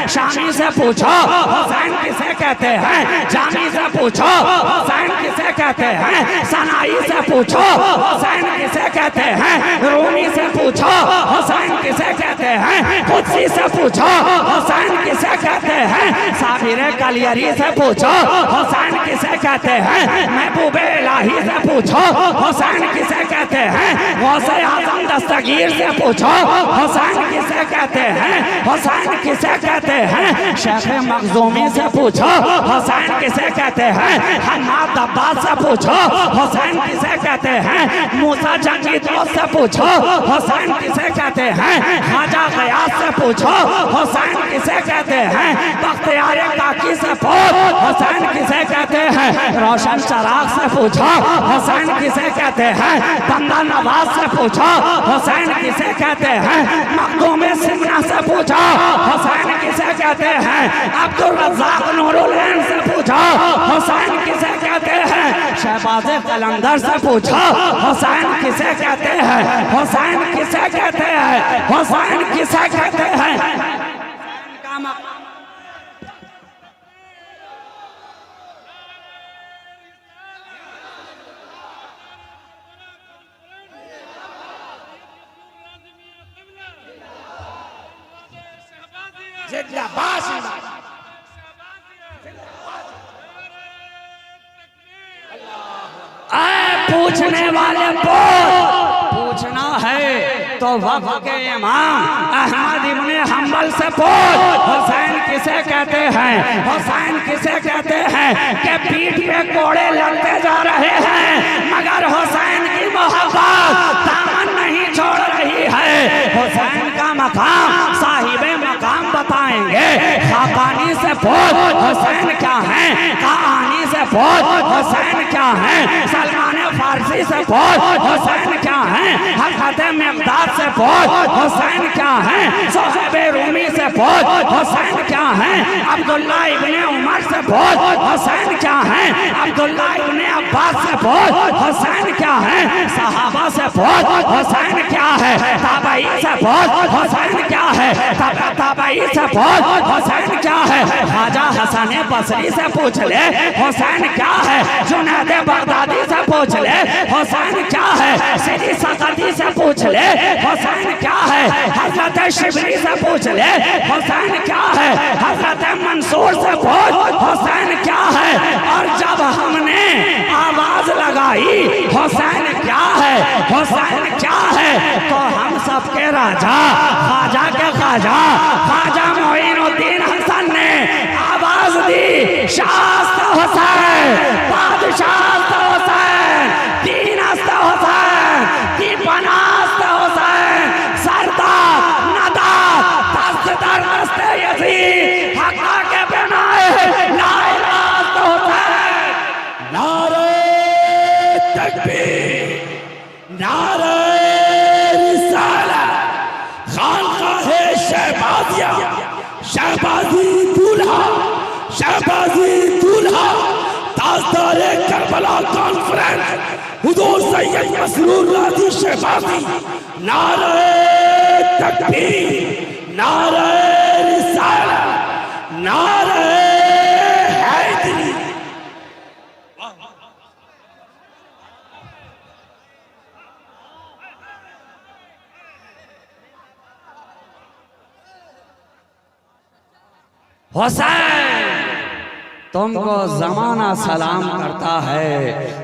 शामी से पूछो हुसैन किसे कहते हैं, जामी से पूछो हुसैन किसे कहते हैं, सनाई से पूछो हुसैन किसे कहते हैं, रूमी से पूछो हुसैन किसे कहते हैं, कुदसी से पूछो हुसैन किसे कहते हैं, साबिर कलियरी से पूछो हुसैन किसे कहते हैं, महबूबे इलाही से पूछो हुसैन किसे कहते हैं, गौसे आजम दस्तगीर से पूछो हुसैन किसे कहते हैं, हुसैन किसे कहते हैं, शेख मखजूमी से पूछो हुसैन किसे कहते हैं, हन्नाद अब्बास से पूछो हुसैन किसे कहते हैं, मूसा जंगी दोस्त से पूछो हुसैन किसे कहते हैं, ख्वाजा गयास से पूछो हुसैन किसे कहते हैं, बख्तियार काकी से पूछो हुसैन किसे कहते हैं, रोशन चराग से पूछो हुसैन किसे कहते हैं, बंदा नवाज से पूछो हुसैन किसे कहते हैं, मखदूम सिमना से पूछो हुसैन किसे कहते हैं, अब्दुल रज़्ज़ाक नूरुल ऐन से पूछो हुसैन किसे कहते हैं, शहबाज कलंदर से पूछो हुसैन किसे कहते हैं, हुसैन किसे कहते हैं, हुसैन किसे कहते हैं। पूछने वाले पूछना है तो वक्त के इमाम अहमद इब्ने हंबल से पूछ हुसैन किसे कहते हैं, हुसैन किसे कहते हैं कि पीठ पे कोड़े लगते जा रहे हैं मगर हुसैन की मोहब्बत दामन नहीं छोड़ रही है। हुसैन का मकाम साहिबे मकाम बताएंगे। खाकानी से पूछ हुसैन क्या है, कहानी से पूछ हुसैन क्या है, सलमान फारसी से पूछ हुसैन क्या है, हज़रत मिक़दाद से पूछ हुसैन क्या है, सोहबे रूमी से पूछ हुसैन क्या है, अब्दुल्ला इब्ने उमर से पूछ हुसैन क्या है, अब्दुल्ला इब्ने अब्बास से पूछ हुसैन क्या है, सहाबा से पूछ हुसैन क्या है, ताबई से पूछ हुसैन क्या है, ताबई से पूछ हुसैन क्या है, ख्वाजा हसन बसरी से पूछ ले हुसैन क्या है, जुनैद बगदादी से पूछ ले हुसैन क्या है, सिरी सकती से पूछ ले हुसैन क्या है, हजरत शिबली से पूछ ले हुसैन क्या है, हजरत मंसूर से पूछ हुसैन क्या है। और जब हमने आवाज लगाई हुसैन क्या है, हुसैन क्या है, तो हम सबके राजा ख्वाजा के ख्वाजा मोइनुद्दीन हसन ने आवाज दी, शास्त हुसैन, बादशाह हुसैन, दीनस्त हुसैन, दीपनास्त हुसैन, सरदार नदार दस्तदार दस्त यजीद, हक्का के बनाए लाइलास्त हुसैन। नारे तकबीर, नारे रिसालत, खानकाहे शहबाजिया, शहबाजी दूल्हा, शहबाजी दूल्हा, ताजदारे करबला कॉन्फ्रेंस हुजूर सैयद मसरूर राजी शहबाजी। नारे तकबीर, नारे रिसालत, नारे हैदरी। हुसैन तुमको जमाना सलाम करता है।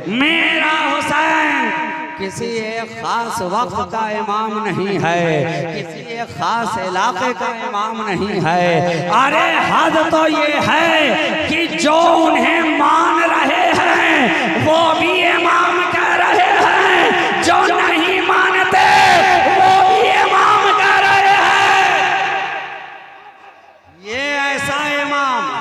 मेरा हुसैन किसी एक खास वक्त का इमाम नहीं है, किसी एक खास इलाके का इमाम नहीं है। अरे हद तो ये है कि जो उन्हें मान रहे हैं वो भी इमाम कह रहे हैं, जो नहीं मानते वो भी इमाम कह रहे हैं। ये ऐसा इमाम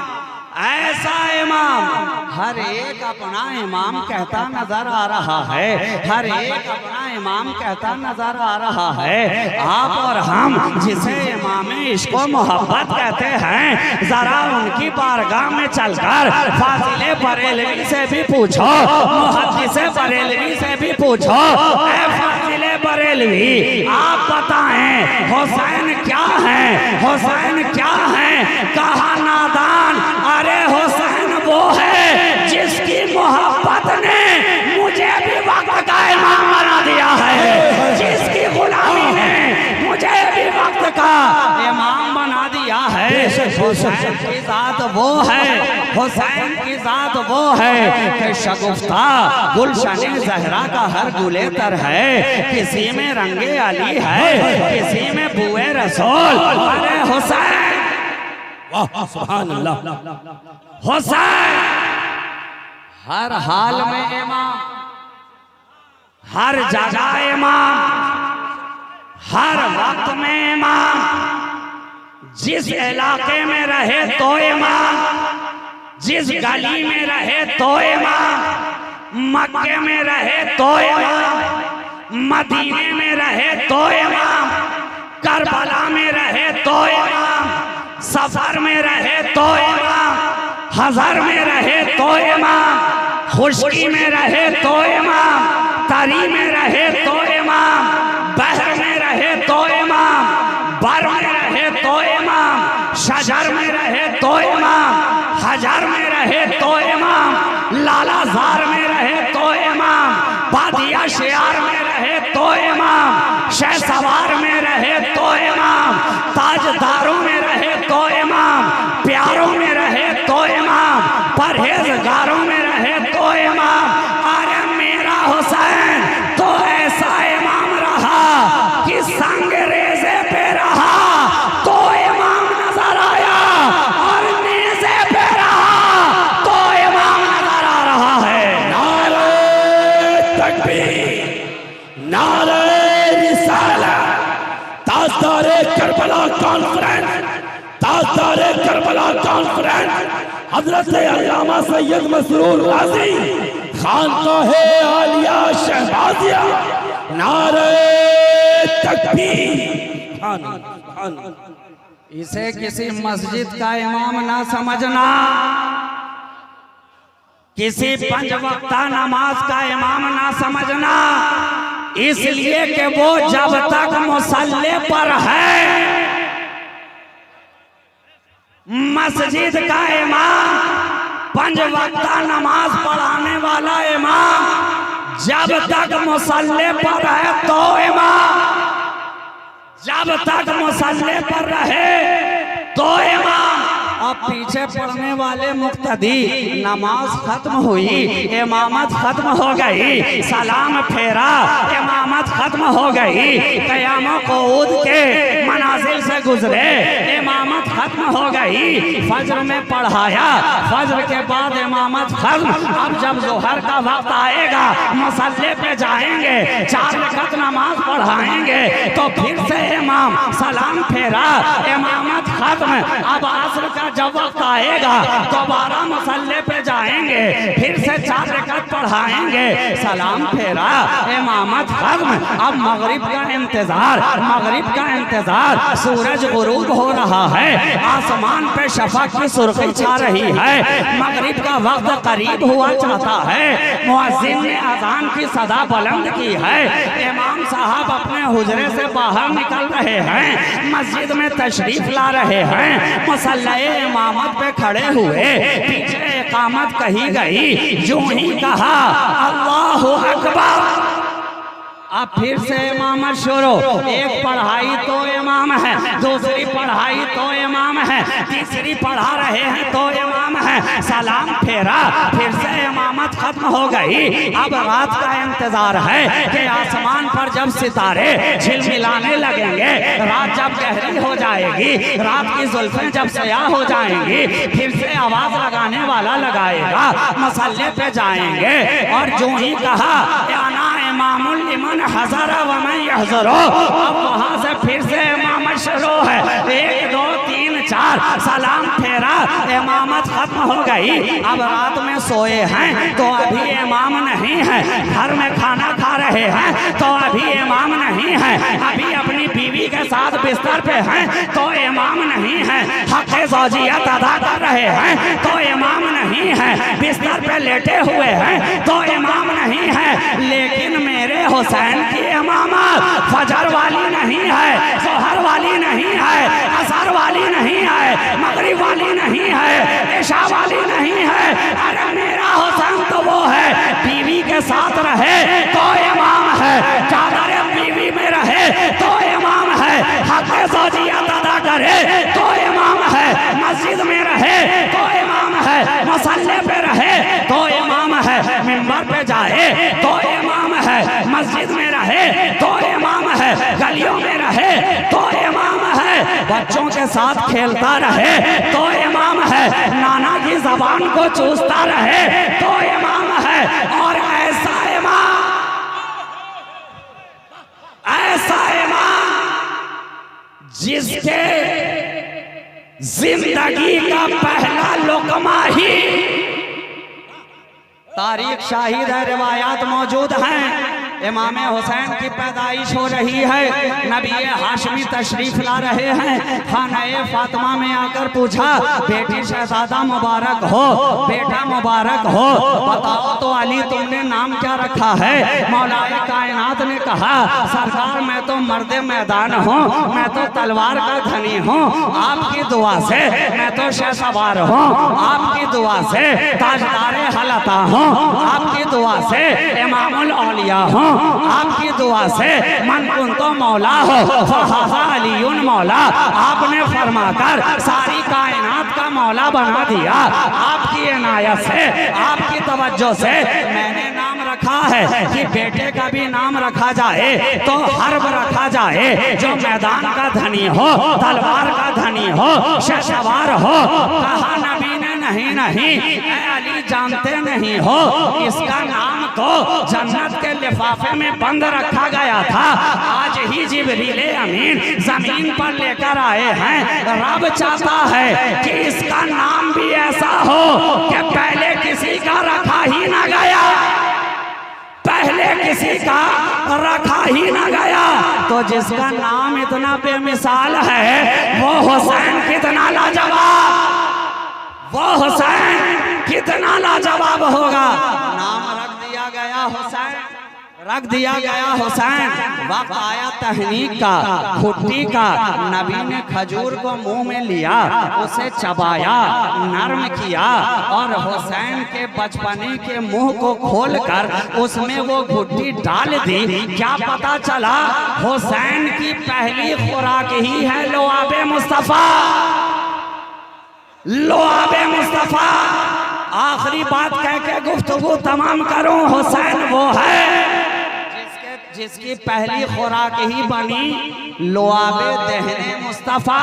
हर एक अपना इमाम कहता नजर आ रहा है, हर एक अपना इमाम कहता नजर आ रहा है। आप और हम जिसे इमाम इश्क व मोहब्बत कहते हैं, जरा उनकी बारगाह में चलकर फाजिले बरेलवी से भी पूछो, मुहद्दिसे बरेलवी से भी पूछो, ऐ फाजिले बरेलवी आप बताएं हुसैन क्या है, हुसैन क्या है। हुसैन की जात वो है, हुसैन की जात वो है कि शगुफ्ता गुलशन ज़हरा का हर गुले तर है। किसी में रंगे अली है, किसी में बुए रसूल। अरे हुसैन, वाह सुभान अल्लाह। हुसैन हर हाल में इमाम, हर जगह इमाम, हर वक्त में इमाम, जिस इलाके में रहे तो इमाम, जिस गली में रहे तो इमाम, मक्के में रहे तो इमाम, मदीने में रहे तो इमाम, करबला में रहे तो इमाम, सफर में रहे तो इमाम, हज़र में रहे तो इमाम, खुशकी में रहे तो इमाम, तरी में रहे तो इमाम, बहर में रहे तो इमाम, बर में रहे तो इमाम, शजर में रहे तो इमाम, हजर में रहे तो इमाम, लालाजार में रहे तो इमाम, बादिया शियार में रहे तो इमाम, शहसवार में रहे तो इमाम, ताजदारों में रहे तो इमाम, प्यारों में रहे तो इमाम, परहेजगारों में रहे तो इमाम। अरे मेरा हुसैन तो ऐसा इमाम रहा कि संग रेज़े पे रहा तो इमाम नजर आया, और नेज़े पे रहा तो इमाम नजर आ रहा है। नारे तकबीर, नारे रिसालत, ताजदारे करबला कॉन्फ्रेंस, ताजदारे करबला कॉन्फ्रेंस हजरत अल्लामा सैयद मसरूर गाजी खानकाहे आलिया शहबाजिया, नारे तकबीर। इसे किसी मस्जिद का इमाम ना समझना, किसी पंज वक्ता नमाज का इमाम ना समझना, इसलिए कि वो जब तक मुसल्ले पर है मस्जिद का इमाम, पंज वक्ता नमाज पढ़ाने वाला इमाम, जब तक मुसल्ले पर है तो इमाम, जब तक मुसल्ले पर रहे तो इमाम। अब पीछे पढ़ने वाले मुक्तदी, नमाज खत्म हुई, इमामत खत्म हो गई, सलाम फेरा, इमामत खत्म हो गई, क़याम क़ऊद के मनाजिल से गुजरे, इमामत खत्म हो गई, फज्र में पढ़ाया, फज्र के बाद इमामत खत्म। अब जब ज़ोहर का वक्त आएगा मुसल्ले पे जाएंगे, 4 रकात नमाज पढ़ाएंगे, तो फिर से इमाम सलाम फेरा, इमामत खत्म। अब असर का जब वक्त आएगा दोबारा मुसल्ले पे जाएंगे, फिर से 4 रकात पढ़ाएंगे, सलाम फेरा, इमामत खत्म। अब मगरिब का इंतजार, मगरिब का इंतजार, सूरज गुरूब हो रहा है, आसमान पे शफक की सुर्खी छा रही है, मगरिब का वक्त करीब हुआ चाहता है, मुअज्जिन ने अज़ान की सदा बुलंद की है, इमाम साहब अपने हुजरे से बाहर निकल रहे हैं, मस्जिद में तशरीफ ला रहे हैं, मुसल्ले इमामत पे खड़े हुए, पीछे इकामत कही गई, जो ही कहा अल्लाहु अकबर, अब फिर से इमामत शुरू। एक पढ़ाई तो इमाम है, दूसरी पढ़ाई तो इमाम है, तीसरी पढ़ा रहे हैं तो इमाम है, सलाम फेरा, फिर से इमामत खत्म हो गई। अब रात का इंतजार है कि आसमान पर जब सितारे झिलमिलाने लगेंगे, रात जब गहरी हो जाएगी, रात की जुल्फें जब सयाह हो जाएंगी, फिर से आवाज लगाने वाला लगाएगा, मसल्ले पे जाएंगे, और जो ही कहा याना इमामुल लिमन हज़रा व मन यहज़रो, अब वहां से फिर से इमामत शुरू है, 1 2 3 4, सलाम फेरा, इमामत खत्म हो गई। अब रात में सोए हैं तो अभी इमाम नहीं है, घर में खाना खा रहे हैं तो अभी इमाम नहीं है, अभी अपनी बीवी के साथ बिस्तर पे हैं तो इमाम नहीं है, हक़ ज़ौजियत अदा कर रहे हैं तो इमाम नहीं है, बिस्तर पे लेटे हुए हैं तो इमाम नहीं है। लेकिन मेरे हुसैन की इमामत फजर वाली नहीं है, ज़ोहर वाली नहीं है, असर वाली नहीं है, मगरिब वाली नहीं है, इशा वाली नहीं है। अरे मेरा हुसैन तो वो है, बीवी के साथ रहे तो इमाम है, चादर बीवी में रहे तो इमाम है, हक़ ज़ौजियत अदा करे तो इमाम है, बच्चों के साथ खेलता रहे तो इमाम है, नाना की जबान को चूसता रहे तो इमाम है। और ऐसा इमाम जिसके जिंदगी का पहला लुकमा ही तारीख शाहिद है, रिवायात मौजूद हैं। इमाम हुसैन की पैदाइश हो रही है, नबी हाशमी तशरीफ ला रहे हैं। खाना फातिमा में आकर पूछा, बेटी शहजादा मुबारक हो, बेटा मुबारक हो, बताओ तो अली तुमने नाम क्या रखा है? मौलाए कायनात ने कहा, सरकार मैं तो मर्दे मैदान हूँ, मैं तो तलवार का धनी हूँ, आपकी दुआ से मैं तो शहसवार हूँ, आपकी दुआ से ताजदारे हलता हूँ, आपकी दुआ से इमामुल औलिया हूँ, आपकी दुआ से मन कुन तो मौला हो, फहाजा अलीउन मौला। आपने फरमाकर सारी कायनात का मौला बना दिया। आपकी इनायत से, आपकी तवज्जो से मैंने नाम रखा है कि बेटे का भी नाम रखा जाए तो हर्ब रखा जाए, जो मैदान का धनी हो, तलवार का धनी हो, शहसवार हो। कहा नबी ने नहीं नहीं ऐ अली जानते नहीं हो, इसका नाम तो जन्नत के लिफाफे में बंद रखा गया था, आज ही जिब्रील अमीन जमीन पर लेकर आए हैं। रब चाहता है कि इसका नाम भी ऐसा हो कि पहले किसी का रखा ही ना गया, पहले किसी का रखा ही ना गया। तो जिसका नाम इतना बेमिसाल है वो हुसैन कितना लाजवाब, वो हुसैन कितना लाजवाब होगा। नाम रख दिया गया हुसैन, रख दिया गया हुसैन। वक्त आया तहनीक का, खुट्टी का, नबी ने खजूर को मुंह में लिया, उसे चबाया, नरम किया और हुसैन के बचपने के मुंह को खोलकर उसमें वो घुट्टी डाल दी। क्या पता चला हुसैन की पहली खुराक ही है लुआबे मुस्तफा, लुआबे मुस्तफा। आखिरी बात कह के गुफ्तगू तमाम करूं, हुसैन वो है जिसकी पहली खुराक ही बनी लुआबे दहने मुस्तफा,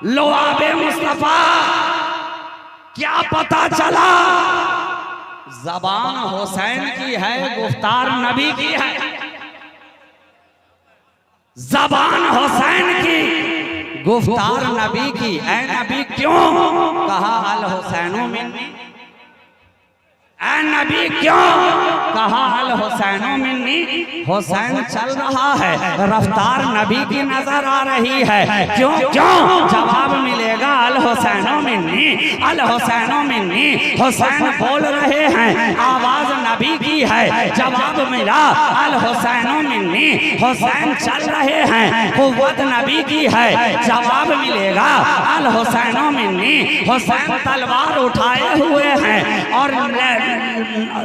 लुआबे मुस्तफा। क्या पता चला जबान हुसैन की है, गुफ्तार नबी की है। जबान हुसैन की, गुफ्तार नबी की। ऐ नबी क्यों? कहा अल हुसैनो मिन्नी। ऐ नबी क्यों? कहा अल हुसैनो मिन्नी। हुसैन चल रहा है, रफ्तार नबी की नजर आ रही है। क्यों क्यों? जवाब मिलेगा अल हुसैनो मिन्नी, अल हुसैनो मिन्नी। हुसैन बोल रहे हैं, आवाज नबी की है। जवाब मिला अल हुसैनो मिन्नी। हुसैन चल रहे हैं, कुव्वत नबी की है। जवाब मिलेगा अल हुसैनो मिन्नी। हुसैन तलवार उठाए हुए हैं और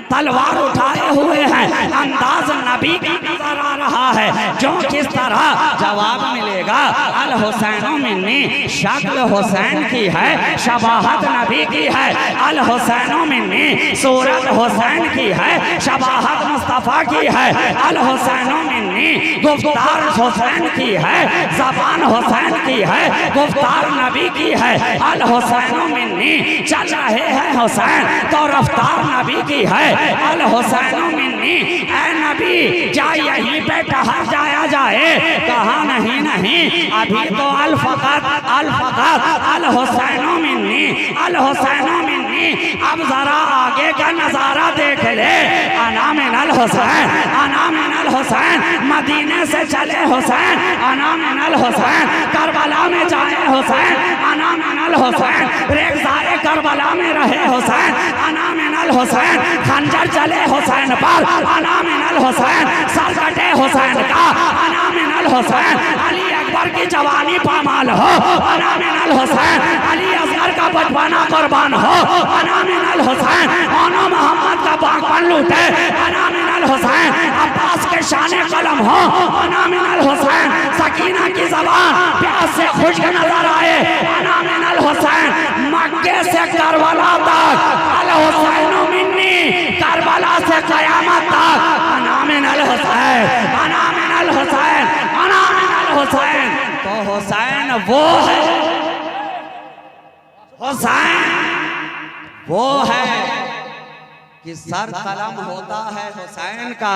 तलवार उठाए हुए हैं, अंदाज नबी का नजर आ रहा है। जो किस तरह? जवाब मिलेगा अल हुसैनो मिन्नी। शक्ल हुसैन की है, शबाहत नबी की है। अल हुसैनो मिन्नी। सूरत हुसैन की है, शबाहत मुस्तफा की है। अल हुसैनो मिन्नी। गुफ्तार हुसैन की है, जबान हुसैन की है, गुफ्तार नबी की है। अल हुसैनो मिन्नी। चल रहे हैं हुसैन तो रफ्तार नबी की है। अल हुसैनो मिन्नी। ऐ नबी क्या यहीं पे ठहर जाया जाए? कहा नहीं नहीं, अभी तो अल फकत अल हुसैनो मिन्नी, अल हुसैनो मिन्नी। अब जरा आगे का नजारा देख ले। अना मिनल हुसैन, अना मिनल हुसैन। मदीने से चले हुसैन, अना मिनल हुसैन। करबला में जाए हुसैन, अना मिनल हुसैन। रेगज़ाए करबला में रहे हुसैन, अना मिनल हुसैन। खंजर चले हुसैन पर, अना मिनल हुसैन। सर कटे हुसैन का, अना मिनल हुसैन। अली अकबर की जवानी पामाल हो, अना मिनल हुसैन। अली असगर का बचपना कुर्बान हो, अना मिनल हुसैन। ओनो मोहम्मद का बागपन लूटे, अना मिनल हुसैन। अब्बास के शाने कलम हो, अना मिनल हुसैन। सकीना की ज़बान प्यास से खुश्क नजर आए, अना मिनल हुसैन। मक्के से करबला तक अल हुसैनो मिन्नी, करबला से कयामत तक अना मिनल हुसैन, अना मिनल हुसैन, अना मिनल हुसैन। तो हुसैन वो है, हुसैन वो है कि सर कलम होता है हुसैन का,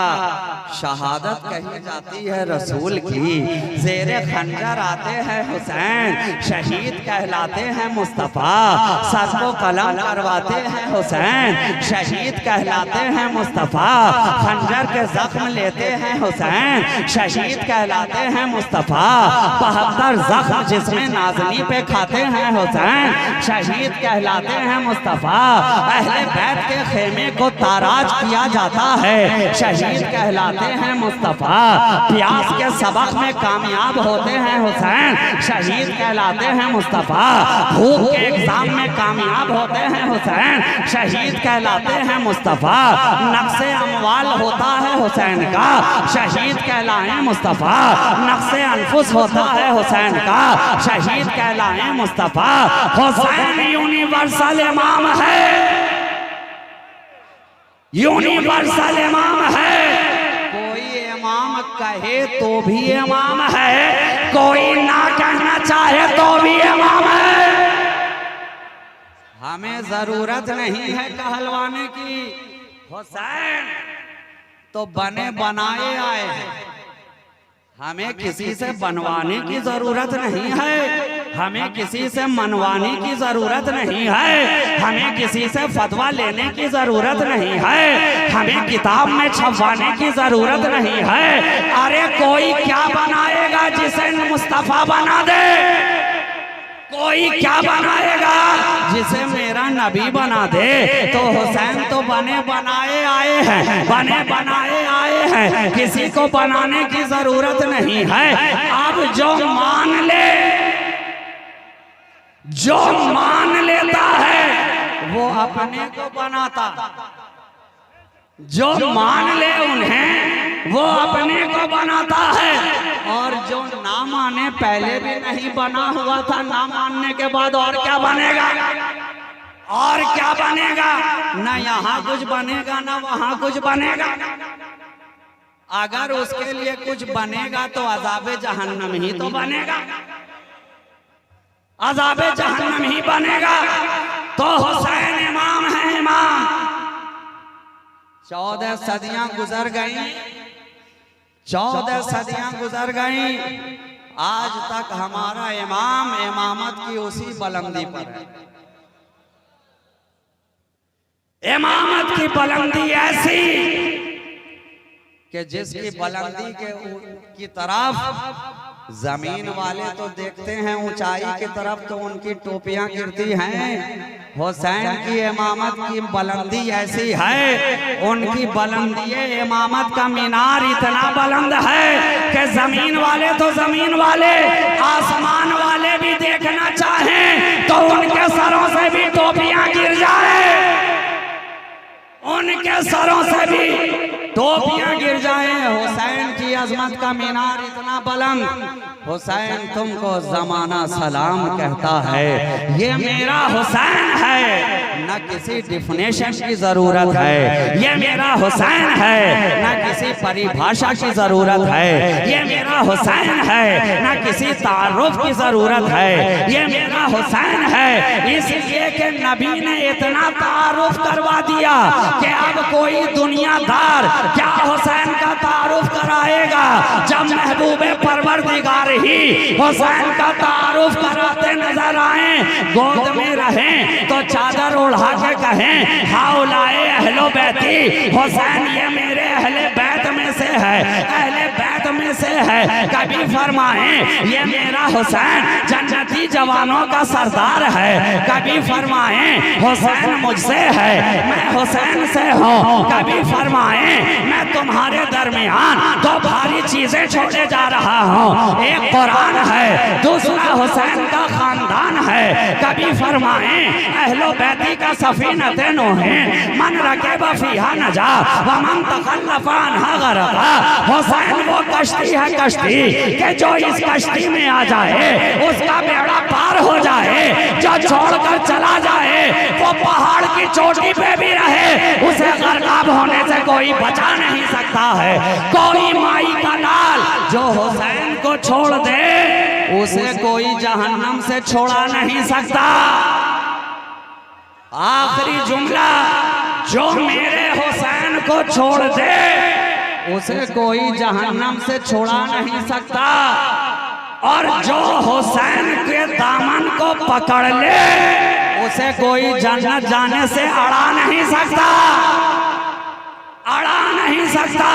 शहादत कही जाती है रसूल की, ज़ेरे खंजर आते हैं हुसैन, शहीद कहलाते हैं मुस्तफ़ा, सर को कलम करवाते हैं हुसैन, शहीद कहलाते हैं मुस्तफ़ा, खंजर के जख्म लेते हैं हुसैन, शहीद कहलाते हैं मुस्तफ़ा, 72 जख्म जिसमें नाज़नी पे खाते हैं हुसैन, शहीद कहलाते हैं मुस्तफ़ा, अहले बैत के खेमे को ताराज किया जाता है, शहीद कहलाते हैं मुस्तफ़ा, प्यास के सबक में कामयाब होते हैं हुसैन, शहीद कहलाते हैं मुस्तफ़ा, भूख के एग्जाम में कामयाब होते हैं हुसैन, शहीद कहलाते हैं मुस्तफ़ा, नक्शे अमवाल होता है हुसैन का, शहीद कहलाए मुस्तफ़ा, नक्शे अनफुस होता है हुसैन का, शहीद कहलाए मुस्तफ़ा, हुसैन यूनिवर्सल इमाम है, यूनिवर्सल इमाम है, कोई इमाम कहे तो भी इमाम है, कोई ना कहना चाहे तो भी इमाम है। हमें जरूरत नहीं है कहलवाने की, हुसैन तो बने बनाए आए हैं, हमें किसी से बनवाने की जरूरत नहीं है, हमें किसी से मनवाने की जरूरत नहीं है, हमें किसी से फतवा लेने की जरूरत नहीं है, हमें किताब में छपवाने की जरूरत नहीं है। अरे कोई क्या बनाएगा जिसे मुस्तफा बना दे, कोई क्या बनाएगा जिसे मेरा नबी बना दे, तो हुसैन तो बने बनाए आए हैं, बने बनाए आए हैं, किसी को बनाने की जरूरत नहीं है। अब जो मान ले, जो मान लेता है वो अपने को बनाता, जो मान ले उन्हें वो अपने को बनाता है, और जो ना माने, पहले भी नहीं बना हुआ था, ना मानने के बाद और क्या बनेगा, और क्या बनेगा, ना यहाँ कुछ बनेगा ना वहां कुछ बनेगा। अगर उसके लिए कुछ बनेगा तो अज़ाबे जहन्नम ही तो बनेगा, अज़ाबे जहन्नम ही बनेगा। तो हुसैन इमाम है, इमाम। 14 सदियां गुजर गई, 14 सदियां गुजर गई, आज तक हमारा इमाम इमामत की उसी बुलंदी पर है। इमामत की बुलंदी ऐसी कि जिसकी बुलंदी की तरफ जमीन वाले तो देखते हैं ऊंचाई की तरफ तो उनकी टोपियां गिरती हैं, हुसैन की इमामत की बुलंदी ऐसी है, उनकी बुलंदी इमामत का मीनार इतना बुलंद है कि जमीन वाले तो जमीन वाले, आसमान वाले भी देखना चाहें तो उनके सरों से भी टोपियां गिर जाए, उनके सरों से भी टोपियां गिर जाए। हुसैन की अजमत का मीनार इतना बुलंद, हुसैन तुमको जमाना सलाम कहता है, ये मेरा हुसैन है, न किसी डिफिनेशन की जरूरत है, ये मेरा हुसैन है, न किसी परिभाषा की जरूरत है, ये मेरा हुसैन है, न किसी तारुफ की जरूरत है, ये मेरा हुसैन है। इसलिए कि नबी ने इतना तारुफ करवा दिया कि अब कोई दुनियादार क्या हुसैन का तारुफ कराएगा, जब महबूबे परवरदिगार ही हुसैन का तारुफ कराते नजर आए, गोद में रहें तो चादर उड़ा के कहें हाउलाए अहलो बैती, हुसैन ये मेरे अहले बैत में से है, अहले बैत में से है। कभी फरमाएं ये मेरा हुसैन जन्नती जवानों का सरदार है, कभी फरमाएं हुसैन मुझसे है, मैं हुसैन से हूँ, कभी फरमाएं मैं तुम्हारे दरमियान दो भारी चीजें छोड़े जा रहा हूँ, एक कुरान है, दूसरा हुसैन का खानदान है। कभी फरमाएं अहलो बैती का सफीनते नूहे मन रकेब फीहा नजा व मन तखल्लफ अन्हा गरका, हुसैन वो कश्ती है, कश्ती कि जो इस कश्ती में आ जाए उसका बेड़ा पार हो जाए, जो छोड़कर चला जाए वो पहाड़ की चोटी पे भी रहे, उसे गर्काब होने से कोई बचा नहीं सकता है। कोई माई का लाल जो हुसैन को छोड़ दे उसे कोई जहन्नम से छोड़ा नहीं सकता। आखिरी जुमला, जो मेरे हुसैन को छोड़ दे उसे कोई जहन्नम से छोड़ा नहीं सकता, और जो हुसैन के दामन को पकड़ ले उसे कोई जन्नत जाने से अड़ा नहीं सकता, अड़ा नहीं सकता।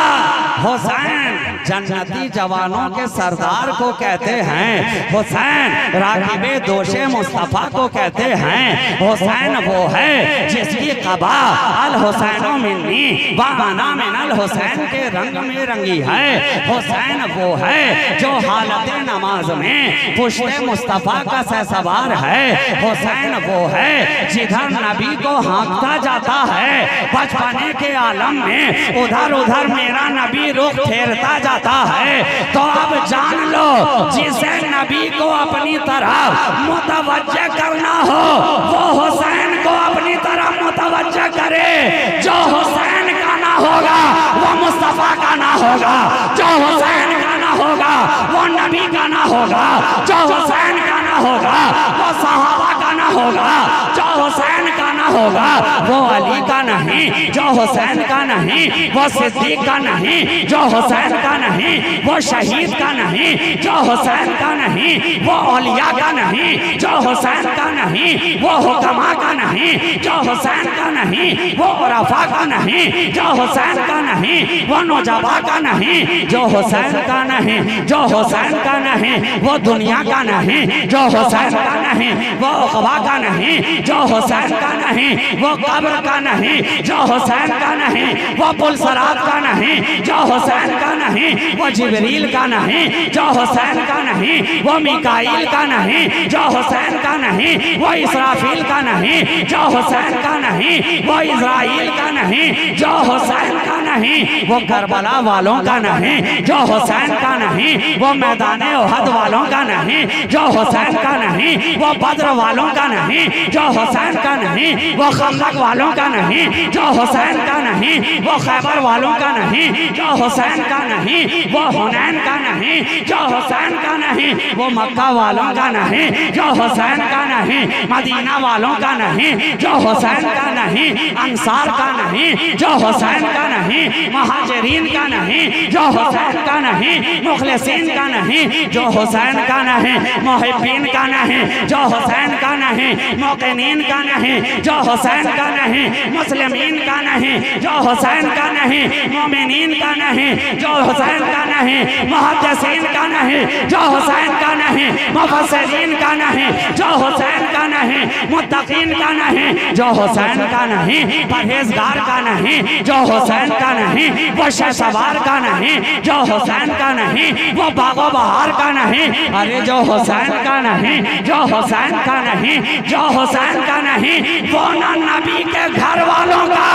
हुसैन जन्नती जवानों के सरदार को कहते हैं, हुसैन राकिबे दोषे मुस्तफ़ा को कहते हैं। हुसैन वो है जिसकी क़बा अल हुसैनो मिन्नी व अना मिनल हुसैन के रंग में रंगी है। हुसैन वो है जो हालत नमाज में पुश्ते मुस्तफ़ा का सहसवार है। हुसैन वो है जिधर नबी को हाँकता जाता है बचपने के आलम में, उधर उधर मेरा नबी रुख फेरता जाता है। तो अब जान लो, जिसे नबी को अपनी तरफ मुतवज्जह करना हो वो हुसैन को अपनी तरफ मुतवज्जह करे। जो हुसैन का ना होगा वो मुस्तफा का ना होगा, जो हुसैन का ना होगा वो नबी का ना होगा, जो हुसैन का ना होगा वो सहाबा का ना होगा, जो हुसैन का ना होगा वो अली का नहीं, जो हुसैन का नहीं वो सिद्दीक का नहीं, जो हुसैन का नहीं वो शहीद का नहीं, जो हुसैन का नहीं वो औलिया का नहीं, जो हुसैन का नहीं वो हुक्मा का नहीं, जो हुसैन का नहीं वो उरफा का नहीं, जो हुसैन का नहीं वो नौजवा का नहीं, जो हुसैन का नहीं, जो हुसैन का नहीं वो दुनिया का नहीं, जो हुसैन का नहीं वो उक़बा का नहीं, जो हुसैन का नहीं वो कब्र का नहीं, जो हुसैन का नहीं वो पुलसरात का नहीं, जो हुसैन का नहीं वो जिब्रील का नहीं, जो हुसैन का नहीं वो मिकाईल का नहीं, जो हुसैन का नहीं वो इसराफील का नहीं, जो हुसैन का नहीं वो इज़राइल का नहीं, जो हुसैन का नहीं वो करबला वालों का नहीं, जो हुसैन का नहीं वो मैदान उहद वालों का नहीं, जो हुसैन का नहीं वो बद्र वालों का नहीं, जो हुसैन का नहीं वो खंदक वालों का नहीं, जो हुसैन का नहीं वो खैबर वालों का नहीं, जो हुसैन का नहीं वो हुनैन का नहीं, जो हुसैन का नहीं वो मक्का वालों का नहीं, जो हुसैन का नहीं मदीना वालों का नहीं, जो हुसैन का नहीं अंसार का नहीं, जो हुसैन का नहीं मुहाजिरीन का नहीं, जो हुसैन का नहीं मुखलिसीन का नहीं, जो हुसैन का नहीं मुहिब्बीन का नहीं, जो हुसैन का नहीं मुक़िनीन का नहीं, जो हुसैन का नहीं मुस्लिमीन का नहीं, जो हुसैन का नहीं मोमिनीन का नहीं, जो हुसैन का नहीं मुहद्दिसीन का नहीं, जो हुसैन का नहीं मुफस्सिरीन का नहीं, जो हुसैन का नहीं मुत्तकीन का नहीं, जो हुसैन का नहीं परहेजगार का नहीं, जो हुसैन का नहीं वो शहसवार का नहीं, जो हुसैन का नहीं वो बागो बहार का नहीं, अरे जो हुसैन का नहीं, जो हुसैन का नहीं, जो हुसैन का नहीं वो ना नबी के घर वालों का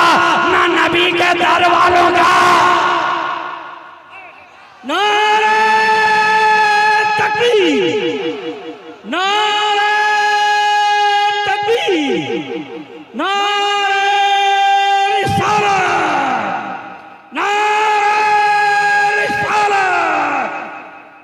ना नबी के दर वालों का। नारे तकबीर, नारे तकबीर, नारे रिसालत, नारे रिसालत,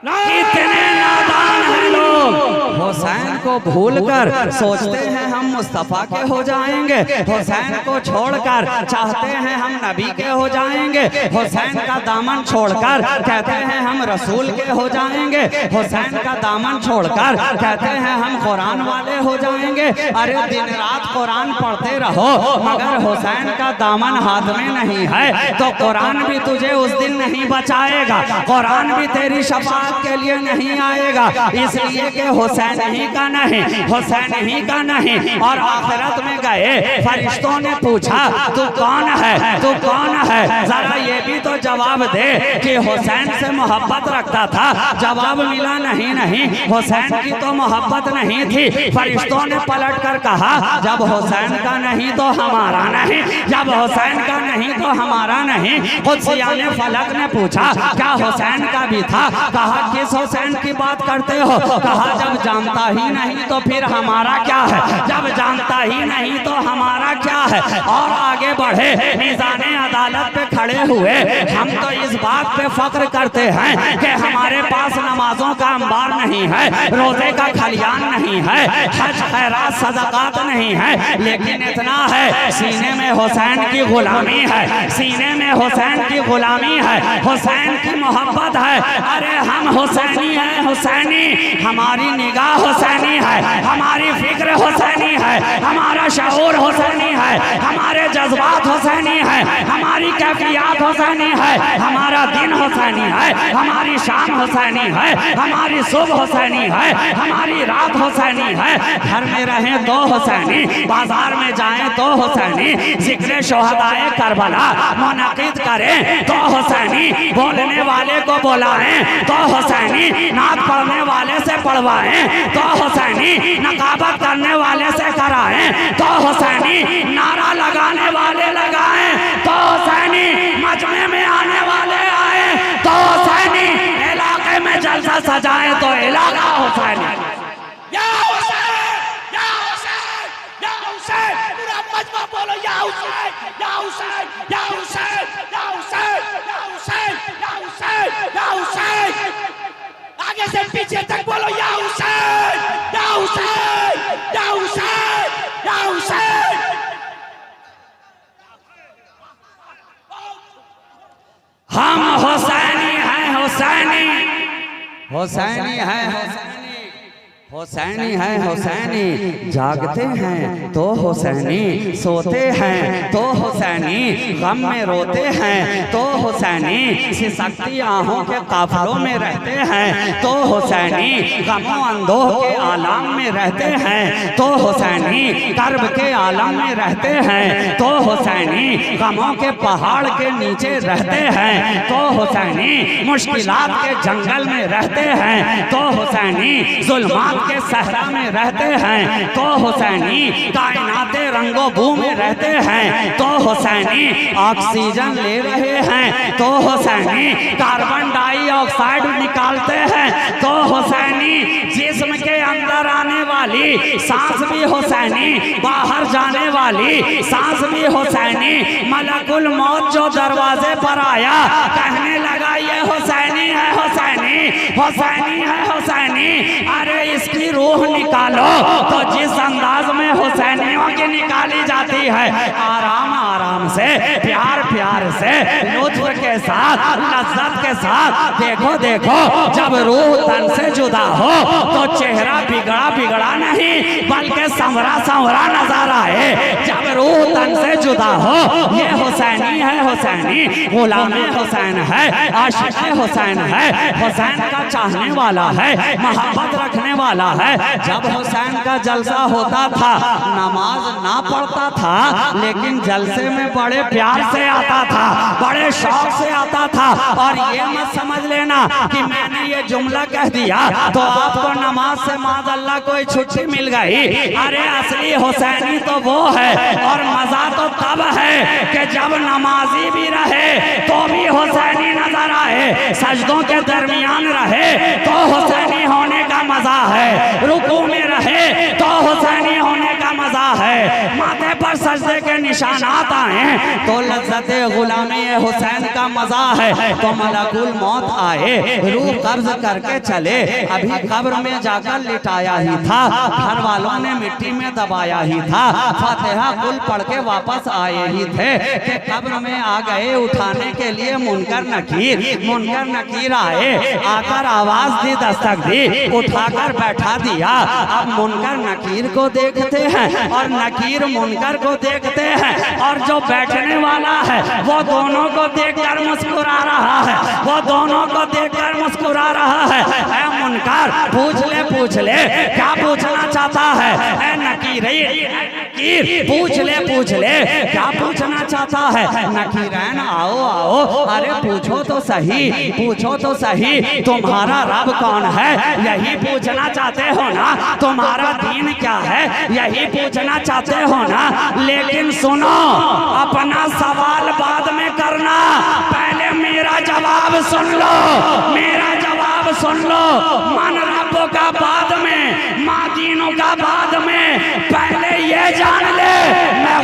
कितने नादान हैं लोग, हुसैन को भूलकर सोचते हैं हम मुस्तफ़ा के हो जाएंगे, हुसैन को छोड़कर चाहते हैं हम नबी के हो जाएंगे, हुसैन का दामन छोड़कर कहते हैं हम रसूल के हो जाएंगे, हुसैन का दामन छोड़कर कहते हैं हम कुरान वाले हो जाएंगे। अरे दिन रात कुरान पढ़ते रहो मगर हुसैन का दामन हाथ में नहीं है तो कुरान भी तुझे उस दिन नहीं बचाएगा, कुरान भी तेरी शफाअत के लिए नहीं आएगा, इसलिए कि हुसैन ही का नहीं, हुसैन ही का नहीं। और आखिरत में गए फरिश्तों ने पूछा तू कौन है, तू कौन है, जरा ये भी तो जवाब दे कि हुसैन से मोहब्बत रखता था, जवाब मिला नहीं, नहीं हुसैन की तो मोहब्बत नहीं थी। फरिश्तों ने पलट कर कहा जब हुसैन का नहीं तो हमारा नहीं, जब हुसैन का नहीं तो हमारा नहीं। कुदसियाने फलक ने पूछा क्या हुसैन का भी था, कहा किस हुसैन की बात करते हो, कहा जब जानता ही नहीं तो फिर हमारा क्या है, जब जानता ही नहीं नहीं तो हमारा क्या है। और आगे बढ़े मीज़ाने अदालत पे खड़े हुए, हम तो इस बात पे फख्र करते हैं कि हमारे पास नमाजों का अंबार नहीं है, रोजे का खलियान नहीं है, हज खैरात सदकात नहीं है, लेकिन इतना है सीने में हुसैन की गुलामी है, सीने में हुसैन की गुलामी है, हुसैन की मोहब्बत है। अरे हम हुसैनी हैं, हुसैनी, हमारी निगाह हुसैनी है, हमारी फिक्र हुसैनी है, हमारा शऊर हुसैनी है, हमारे जज्बात हुसैनी है, हमारी कैफियत हुसैनी है, हमारा दिन हुसैनी है, हमारी शाम हुसैनी है, हमारी सुबह हुसैनी है, हमारी रात हुसैनी है। घर में रहें तो हुसैनी, बाजार में जाएं तो हुसैनी, जिक्र शोहदाए करबला मुनक़िद करें तो हुसैनी, बोलने वाले को बुलाएं तो हुसैनी, नात पढ़ने वाले से पढ़वाएं तो हुसैनी, नकाबत करने वाले से कराएं तो हुसैनी, नारा लगाने वाले लगाएं तो हुसैनी, मजमे में आने वाले आए तो हुसैनी, इलाके में जलसा सजाएं तो इलाका हुसैनी। या हुसैन, या हुसैन, या हुसैन, पूरा मजमा बोलो या हुसैन, या हुसैन, या हुसैन, या हुसैन, या हुसैन, या हुसैन, या हुसैन। आगे से पीछे तक बोलो या हुसैन, या हुसैन, या हुसैन, या हुसैन। हम हुसैनी हैं, हुसैनी, हुसैनी हैं, हुसैनी, हुसैनी हैं, हुसैनी, जागते हैं तो हुसैनी, सोते हैं तो हुसैनी, गम में रोते हैं तो हुसैनी, सिसकती आहों के काफलों में रहते हैं तो हुसैनी, गमों अंधों के आलम में रहते हैं तो हुसैनी, कर्ब के आलम में रहते हैं तो हुसैनी, गमों के पहाड़ के नीचे रहते हैं तो हुसैनी, मुश्किलात के जंगल में रहते हैं तो हुसैनी, जुल्मात के सहरा में रहते हैं तो हुसैनी, कायनाते रंगो बू में रहते हैं तो हुसैनी, ऑक्सीजन ले रहे हैं तो हुसैनी, कार्बन डाइऑक्साइड निकालते हैं तो हुसैनी, जिस्म के अंदर आने वाली सांस भी हुसैनी, बाहर जाने वाली सांस भी हुसैनी, मलकुल मौत जो दरवाजे पर आया कहने लगा ये हुसैनी है, हुसैनी, हुसैनी है, हुसैनी। अरे इसकी रूह निकालो तो जिस अंदाज में हुसैनियों की निकाली जाती है, आराम आराम से, प्यार प्यार से, लुत्फ के साथ, लज्जत के साथ, देखो देखो, जब रूह तन से जुदा हो तो चेहरा बिगड़ा बिगड़ा नहीं बल्कि संवरा संवरा नजर आए। जब रूह तन से जुदा हो, ये हुसैनी है, हुसैनी, गुलाम हुसैन है, आशिक हुसैन है, हुसैन का चाहने वाला है, मोहब्बत रखने वाला है। जब हुसैन का जलसा होता था, नमाज ना पढ़ता था, लेकिन जलसे में बड़े प्यार से आता था, बड़े शौक से आता था। और ये मत समझ लेना कि मैंने ये जुमला कह दिया तो आपको नमाज से माज़अल्लाह कोई छुट्टी मिल गई। अरे असली हुसैनी तो वो है, और मजा तो तब है कि जब नमाजी भी रहे तो भी हुसैनी नजर आए, सजदों के दरमियान रहे तो हुसैनी होने का मजा है, रुकू में रहे तो हुसैनी होने का मजा है, माथे पर सजदे के निशानात आए तो लज्जते गुलामी हुसैन का मजा है। तो मलकुल मौत आए, रूह कब्ज करके चले, अभी कब्र में जाकर लिटाया ही था, घर वालों ने मिट्टी में दबाया ही था, फातिहा कुल पढ़ के वापस आए ही थे कि कब्र में आ गए उठाने के लिए मुनकर नकीर। मुनकर नकीर आए, आकर आवाज दी, दस्तक दी, उठाकर बैठा दिया। अब मुनकर नकीर को देखते हैं और नकीर मुनकर को देखते हैं, और जो बैठने वाला है वो दोनों को देखकर मुस्कुरा रहा है, वो दोनों को देखकर मुस्कुरा रहा है। ऐ मुनकर पूछ ले क्या पूछना चाहता है? ऐ नकीर पूछ ले क्या पूछना चाहता है? नकीरैन आओ आओ, अरे पूछो तो सही, पूछो तो सही, तुम्हारा रब कौन है? यही पूछना चाहते हो ना? तुम्हारा दीन क्या है? यही पूछना चाहते हो ना? लेकिन सुनो, अपना सवाल बाद में करना, पहले मेरा जवाब सुन लो, मेरा जवाब सुन लो। मन रब्बों का बाद में, माँ दीनों का बाद में, पहले ये जान ले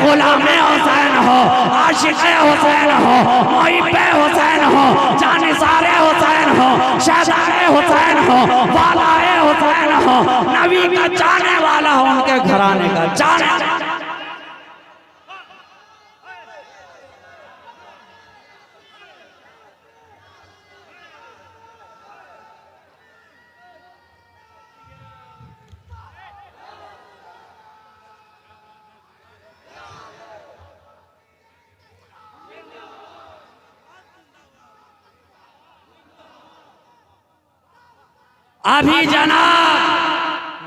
गुलाम हुसैन हो, आशिक हुसैन हो, मुहिब हुसैन हो, जानिसार हुसैन हो, शहदाए हुसैन हो, वालाए हुसैन हो, नबी का चाहने वाला हो, उनके घराने का चाहने वाला। अभी जनाब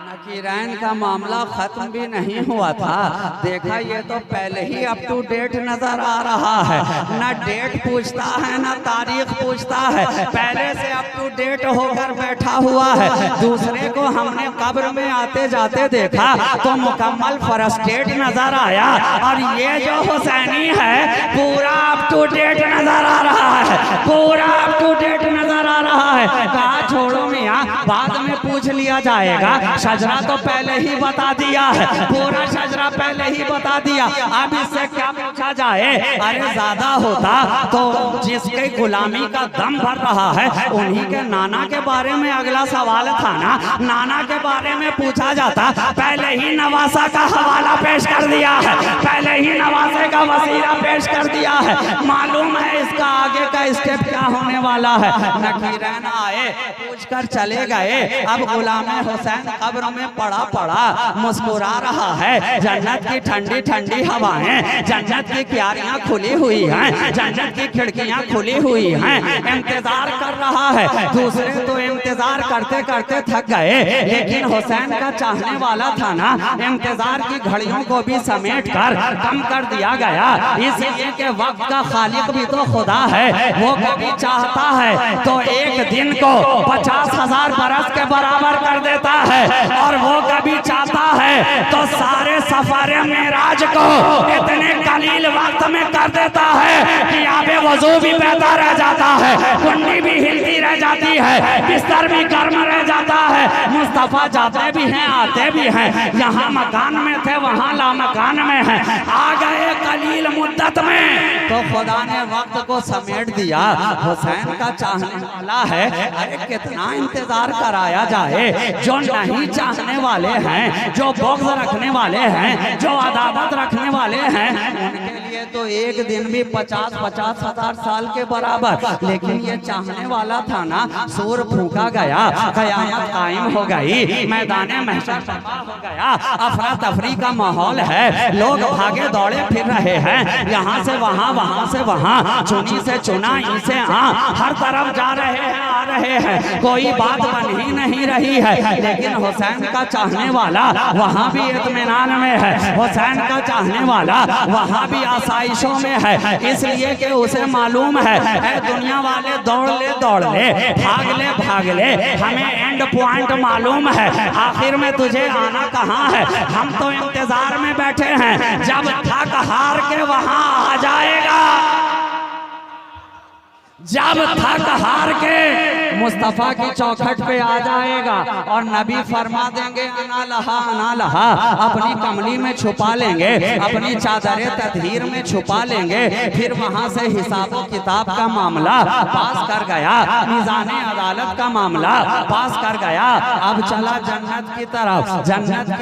नकीरैन का मामला खत्म भी नहीं हुआ था, देखा ये तो पहले ही अप टू डेट नजर आ रहा है, ना डेट पूछता है ना तारीख पूछता है, पहले से अप टू डेट होकर बैठा हुआ है। दूसरे को हमने कब्र में आते जाते देखा तो मुकम्मल फर्स्टेट नजर आया, और ये जो हुसैनी है पूरा अप टू डेट नजर आ रहा है, पूरा अप टू डेट नजर आ रहा है। कहा छोड़ो मियाँ, बाद में पूछ लिया जाएगा, शजरा तो पहले ही बता दिया है, पूरा शजरा पहले ही बता दिया, अब इससे क्या पूछा जाए। अरे ज्यादा होता तो जिसके गुलामी का दम भर रहा है उन्हीं के नाना के बारे में अगला सवाल था ना, नाना के बारे में पूछा जाता, पहले ही नवासा का हवाला पेश कर दिया है, पहले ही नवासे का वसीला पेश कर दिया है, मालूम है इसका आगे का स्टेप क्या होने वाला है। नकीरैन आए, पूछ कर चले गए। अब गुलाम हुसैन कब्र में पड़ा पड़ा मुस्कुरा रहा है, जन्नत की ठंडी ठंडी हवाएं, जन्नत की क्यारियां खुली हुई हैं, जन्नत की खिड़कियां खुली हुई हैं, इंतजार कर रहा है। दूसरे तो इंतजार करते करते थक गए, लेकिन हुसैन का चाहने वाला था ना, इंतजार की घड़ियों को भी समेट कर कम कर दिया गया, इसलिए कि वक्त का खालिक भी तो खुदा है, वो कभी चाहता है तो एक दिन को 50,000 बरस के बराबर कर देता है, और वो कभी चाहता है तो सारे सफर मेराज को इतने कलील वक्त में कर देता है कि आबे वजू भी बहता रह जाता है, कुंडी भी हिलती रह जाती है, बिस्तर भी गर्म रह जाता है। मुस्तफा जाते भी हैं आते भी हैं, यहाँ मकान में थे वहाँ लामकान में है, आ गए कलील मुद्दत में तो खुदा ने वक्त को समेट दिया। हुसैन का चाहने वाला है, अरे कितना इंतजार कराया जाए। जो नहीं चाहने वाले हैं, जो बग़्ज़ रखने वाले हैं, जो अदावत रखने वाले हैं, उनके लिए तो एक दिन भी 50,000 साल के बराबर, लेकिन ये चाहने वाला था ना, सूर फूंका गया, क़यामत कायम हो गई, मैदान महशर बर्पा हो गया, अफरा तफरी का माहौल है, लोग भागे दौड़े फिर रहे हैं, यहाँ से वहाँ, वहाँ से वहाँ, चुनी से चुना, ई से हाँ, हर तरफ जा रहे हैं, आ रहे हैं, कोई बात बन ही नहीं रही है। लेकिन हुसैन का चाहने वाला वहाँ भी इत्मीनान में है, हुसैन का चाहने वाला वहाँ भी आसाइशों में है, इसलिए कि उसे मालूम है दुनिया वाले दौड़ ले भाग ले, हमें एंड पॉइंट मालूम है, आखिर में तुझे आना कहाँ है। हम तो इंतजार में बैठे हैं, जब थक हार के वहाँ आ जाएगा, जब थक हार के मुस्तफा की चौखट पे आ जाएगा और नबी फरमा देंगे अना लहा, अपनी कमली में छुपा लेंगे, अपनी चादरे तदहीर में छुपा लेंगे, फिर वहां से हिसाब किताब का मामला पास कर गया, मीज़ाने अदालत का मामला पास कर गया। अब चला जन्नत की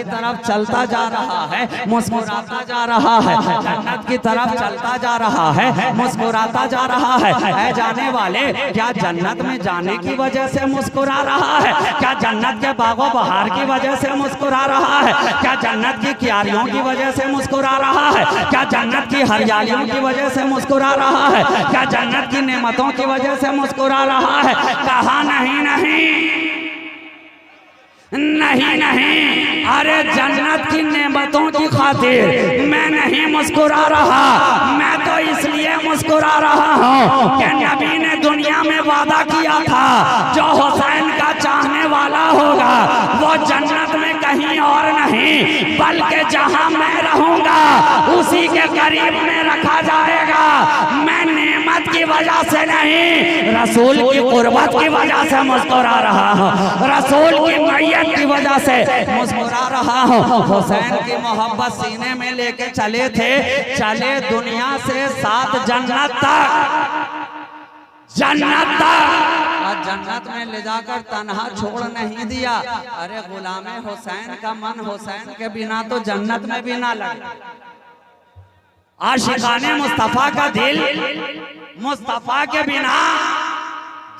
तरफ चलता जा रहा है, मुस्कुराता जा रहा है, जन्नत की तरफ चलता जा रहा है, मुस्कुराता जा रहा है। जाने वाले, क्या जन्नत में जाने की वजह से मुस्कुरा रहा है? क्या जन्नत के बागो बहार की वजह से मुस्कुरा रहा है? क्या जन्नत की क्यारियों की वजह से मुस्कुरा रहा है? क्या जन्नत की हरियालियों की वजह से मुस्कुरा रहा है? क्या जन्नत की नेमतों की वजह से मुस्कुरा रहा है? कहा नहीं, अरे जन्नत की नेमतों की खातिर मैं नहीं मुस्कुरा रहा, मैं तो इसलिए मुस्कुरा रहा हूँ कि नबी ने दुनिया में वादा किया था जो हुसैन का चाहने वाला होगा वो जन्नत में कहीं और नहीं, बल्कि जहां मैं रहूंगा उसी के करीब में रखा जाएगा। मैं नेमत की वजह से नहीं, रसूल की कुर्बत की वजह से मुस्कुरा रहा हूँ, रसूल की मैयत की वजह से मुस्कुरा रहा हूँ। हुसैन की मोहब्बत सीने में लेके चले थे, चले दुनिया से 7 जन्नत तक, जन्नत तक, और जन्नत में ले जाकर तन्हा छोड़ नहीं दिया। अरे गुलामे हुसैन का मन हुसैन के बिना तो जन्नत में भी ना लगे। आशिकाने मुस्तफा का दिल मुस्तफा के बिना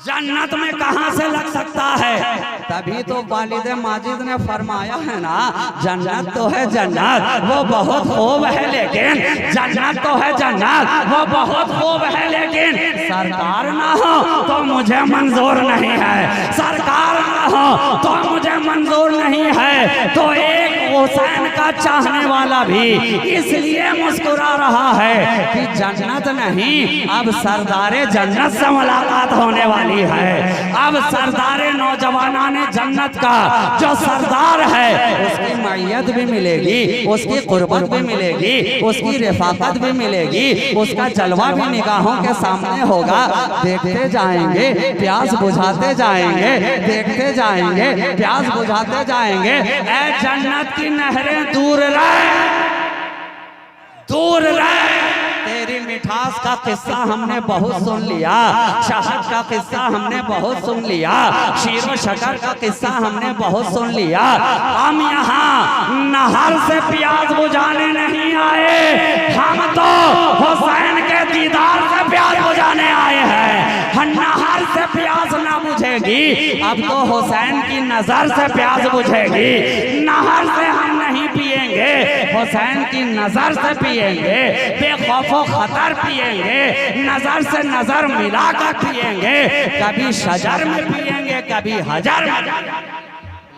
जन्नत में कहां से लग सकता है। तभी तो वालिद माजिद ने फरमाया है ना, जन्नत तो है जन्नत वो बहुत खूब है, लेकिन जन्नत तो है जन्नत वो बहुत खूब है, लेकिन सरकार ना हो तो मुझे मंजूर नहीं है, सरकार ना हो तो मुझे मंजूर नहीं है। तो एक हुसैन का चाहने वाला भी इसलिए मुस्कुरा रहा है कि जन्नत नहीं, अब सरदारे जन्नत से मुलाकात होने वाली है। अब सरदारे नौजवानाने जन्नत का जो सरदार है उसकी मैयत भी मिलेगी, उसकी कुर्बत भी मिलेगी, उसकी रिफाकत भी मिलेगी, उसका जलवा भी निगाहों के सामने होगा। देखते जाएंगे, प्यास बुझाते जाएंगे, देखते जाएंगे, प्यास बुझाते जाएंगे। ऐ जन्नत की नहरें दूर रहे, दूर रहे। तेरी मिठास का किस्सा हमने बहुत सुन लिया, शहद का किस्सा हमने बहुत सुन लिया, शीरो शकर का किस्सा हमने बहुत सुन लिया। हम यहाँ नहर से प्यास बुझाने नहीं आए, हम तो हुसैन के दीदार से प्यास बुझाने आए हैं। नहर से प्यास ना बुझेगी, अब तो हुसैन की नजर से प्यास बुझेगी। नहर से हम नहीं पिएंगे, हुसैन की नजर से पिएंगे, बेखौफो खतर पिएंगे, नजर से नजर मिलाकर पिएंगे। कभी शजर में पिएंगे, कभी हजर में।